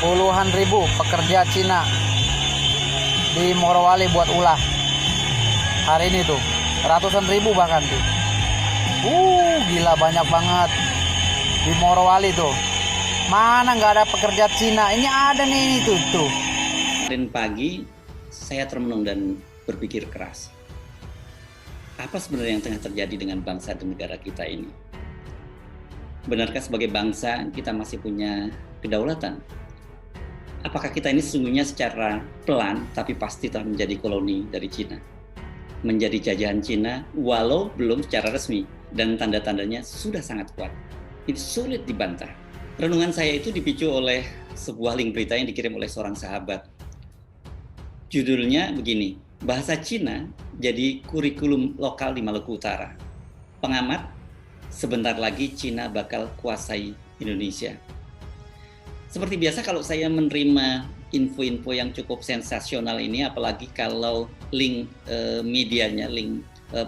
Puluhan ribu pekerja Cina di Morowali buat ulah. Hari ini tuh ratusan ribu bahkan tuh. Gila banyak banget di Morowali tuh. Mana nggak ada pekerja Cina? Ini ada nih tuh. Kemarin pagi saya termenung dan berpikir keras. Apa sebenarnya yang tengah terjadi dengan bangsa dan negara kita ini? Benarkah sebagai bangsa kita masih punya kedaulatan? Apakah kita ini sesungguhnya secara pelan tapi pasti telah menjadi koloni dari Cina? Menjadi jajahan Cina walau belum secara resmi dan tanda-tandanya sudah sangat kuat. Itu sulit dibantah. Renungan saya itu dipicu oleh sebuah link berita yang dikirim oleh seorang sahabat. Judulnya begini, bahasa Cina jadi kurikulum lokal di Maluku Utara. Pengamat, sebentar lagi Cina bakal kuasai Indonesia. Seperti biasa kalau saya menerima info-info yang cukup sensasional ini, apalagi kalau link medianya, link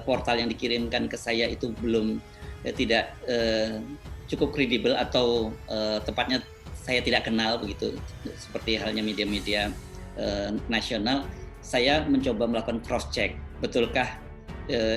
portal yang dikirimkan ke saya itu belum tidak cukup kredibel atau tepatnya saya tidak kenal begitu, seperti halnya media-media nasional, saya mencoba melakukan cross check, betulkah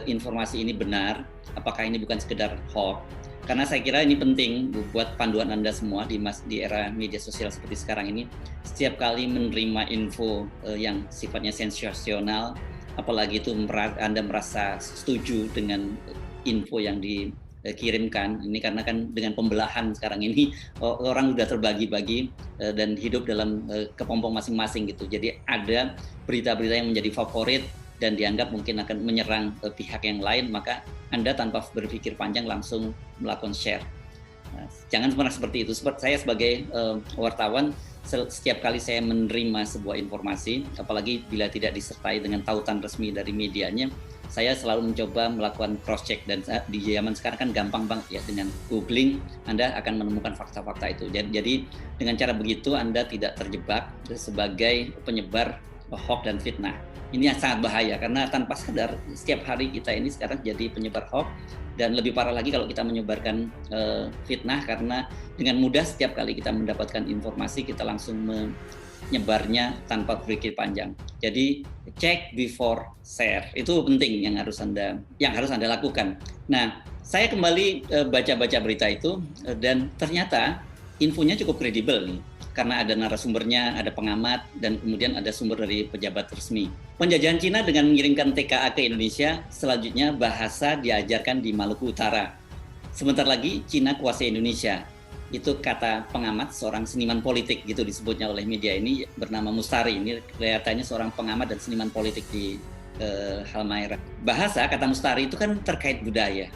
informasi ini benar, apakah ini bukan sekedar hoax. Karena saya kira ini penting buat panduan Anda semua di era media sosial seperti sekarang ini. Setiap kali menerima info yang sifatnya sensasional, apalagi itu Anda merasa setuju dengan info yang dikirimkan, ini karena kan dengan pembelahan sekarang ini orang sudah terbagi-bagi dan hidup dalam kepompong masing-masing gitu. Jadi ada berita-berita yang menjadi favorit dan dianggap mungkin akan menyerang pihak yang lain, maka Anda tanpa berpikir panjang langsung melakukan share. Nah, jangan pernah seperti itu. Saya sebagai wartawan, setiap kali saya menerima sebuah informasi, apalagi bila tidak disertai dengan tautan resmi dari medianya, saya selalu mencoba melakukan cross check, dan di zaman sekarang kan gampang banget ya, dengan googling Anda akan menemukan fakta-fakta itu. Jadi dengan cara begitu Anda tidak terjebak sebagai penyebar hoax dan fitnah. Ini yang sangat bahaya karena tanpa sadar setiap hari kita ini sekarang jadi penyebar hoax, dan lebih parah lagi kalau kita menyebarkan fitnah, karena dengan mudah setiap kali kita mendapatkan informasi kita langsung menyebarnya tanpa berpikir panjang. Jadi check before share itu penting yang harus Anda lakukan. Nah, saya kembali baca-baca berita itu dan ternyata infonya cukup kredibel nih. Karena ada narasumbernya, ada pengamat, dan kemudian ada sumber dari pejabat resmi. Penjajahan Cina dengan mengirimkan TKA ke Indonesia, selanjutnya bahasa diajarkan di Maluku Utara. Sebentar lagi Cina kuasai Indonesia. Itu kata pengamat, seorang seniman politik gitu disebutnya oleh media ini, bernama Mustari. Ini kelihatannya seorang pengamat dan seniman politik di Halmahera. Bahasa, kata Mustari itu kan terkait budaya.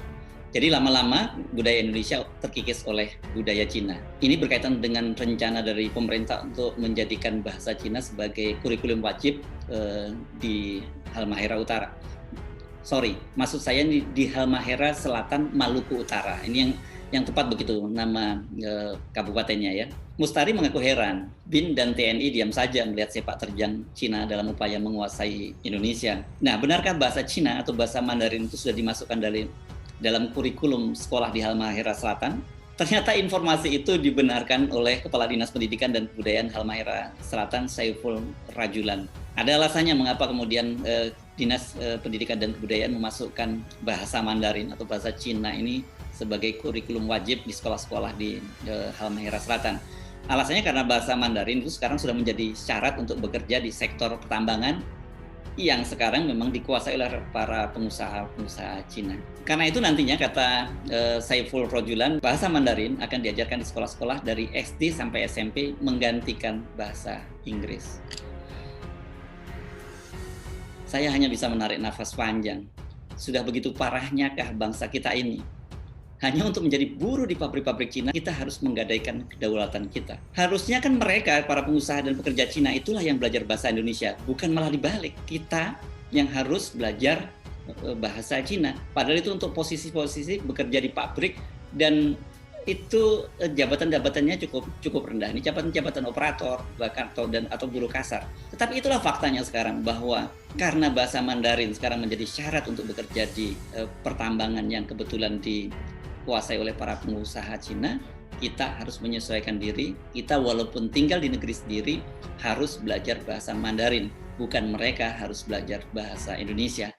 Jadi lama-lama budaya Indonesia terkikis oleh budaya Cina. Ini berkaitan dengan rencana dari pemerintah untuk menjadikan bahasa Cina sebagai kurikulum wajib di Halmahera Utara. Maksud saya di Halmahera Selatan, Maluku Utara. Ini yang tepat begitu nama kabupatennya ya. Mustari mengaku heran, BIN dan TNI diam saja melihat sepak terjang Cina dalam upaya menguasai Indonesia. Nah, benarkah bahasa Cina atau bahasa Mandarin itu sudah dimasukkan dalam kurikulum sekolah di Halmahera Selatan? Ternyata informasi itu dibenarkan oleh Kepala Dinas Pendidikan dan Kebudayaan Halmahera Selatan, Saiful Rajulan. Ada alasannya mengapa kemudian Dinas Pendidikan dan Kebudayaan memasukkan bahasa Mandarin atau bahasa Cina ini sebagai kurikulum wajib di sekolah-sekolah di Halmahera Selatan. Alasannya karena bahasa Mandarin itu sekarang sudah menjadi syarat untuk bekerja di sektor pertambangan yang sekarang memang dikuasai oleh para pengusaha Cina. Karena itu nantinya, kata Saiful Rajulan, bahasa Mandarin akan diajarkan di sekolah-sekolah dari SD sampai SMP menggantikan bahasa Inggris. Saya hanya bisa menarik nafas panjang. Sudah begitu parahnyakah bangsa kita ini? Hanya untuk menjadi buruh di pabrik-pabrik Cina, kita harus menggadaikan kedaulatan kita. Harusnya kan mereka, para pengusaha dan pekerja Cina, itulah yang belajar bahasa Indonesia. Bukan malah dibalik. Kita yang harus belajar bahasa Cina. Padahal itu untuk posisi-posisi bekerja di pabrik, dan itu jabatan-jabatannya cukup rendah. Ini jabatan operator bahkan atau buruh kasar. Tetapi itulah faktanya sekarang, bahwa karena bahasa Mandarin sekarang menjadi syarat untuk bekerja di pertambangan yang kebetulan dikuasai oleh para pengusaha Cina, kita harus menyesuaikan diri. Kita walaupun tinggal di negeri sendiri harus belajar bahasa Mandarin, bukan mereka harus belajar bahasa Indonesia.